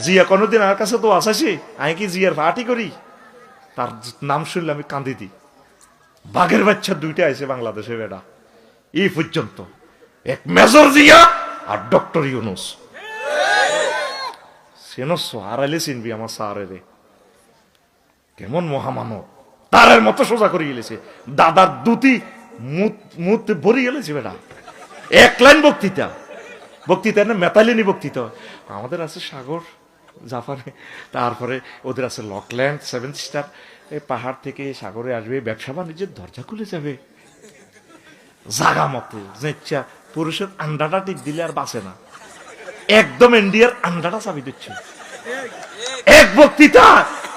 জিয়া কোনোদিন আমার কাছে তো আসাসি, আমি কি জিয়ার পার্টি করি? তার নাম শুনলে আমি কান্দি দিই। বাঘের বাচ্চা দুইটা আছে বাংলাদেশে বেটা এই পর্যন্ত, এক মেজর জিয়া আর ডক্টর ইউনুস। চেনস আর আইলে চিনবি আমার স্যারে রে, কেমন মহামানব, তারের মতো সোজা করে গেলেছে, দাদার দুটি মুখ ভরে গেলেছে বেটা। এক লাইন বক্তৃতা, বক্তৃতা না মেতালিনী বক্তৃতা। আমাদের আছে সাগর জাপানে, তারপরে ওদের আছে লকল্যান্ড, 7 স্টার, এই পাহাড় থেকে সাগরে আসবে, ব্যবসা বাণিজ্যের দরজা খুলে যাবে জাগা মতে। যে পুরুষের আন্ডাটা টিক দিলে আর বাঁচে না, একদম ইন্ডিয়ার আন্ডাটা চাবি দিচ্ছে। এক বক্তৃতা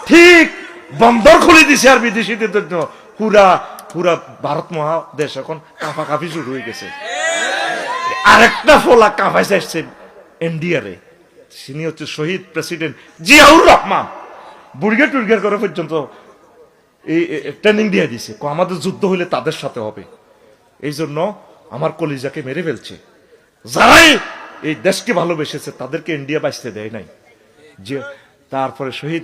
ঠিক বন্দর খুলে দিছে আর বিদেশিদের জন্য। পুরা পুরা ভারত মহাদেশ এখন কাঁপাকাঁপি শুরু হয়ে গেছে। আরেকটা ফোলা কাঁপাইছে আসছে ইন্ডিয়ারে, তিনি হচ্ছে শহীদ প্রেসিডেন্ট জিয়াউর রহমান। বুড়িয়া টুড়িয়ার করে পর্যন্ত এই ট্রেনিং দিয়ে দিছে, আমাদের যুদ্ধ হইলে তাদের সাথে হবে। এই জন্য আমার কলিজাকে মেরে ফেলছে। যারাই এই দেশকে ভালোবেসেছে তাদেরকে ইন্ডিয়া বাঁচতে দেয় নাই। যে তারপরে শহীদ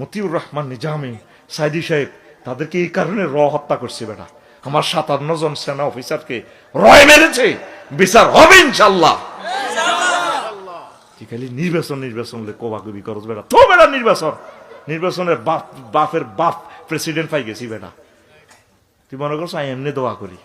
মতিউর রহমান নিজামী সাইদি সাহেব, তাদেরকে এই কারণে হত্যা করছে বেটা। আমার 57 জন সেনা অফিসারকে রয় মেরেছে, বিচার হবে ইনশাল্লাহ। খালি নির্বাচন নির্বাচন কোবাকুবি করছ বেটা, তো বেটা নির্বাচনের বাপের বাপ প্রেসিডেন্ট পাই গেছি বেটা। তুই মনে করছো আমি এমনি দোয়া করি?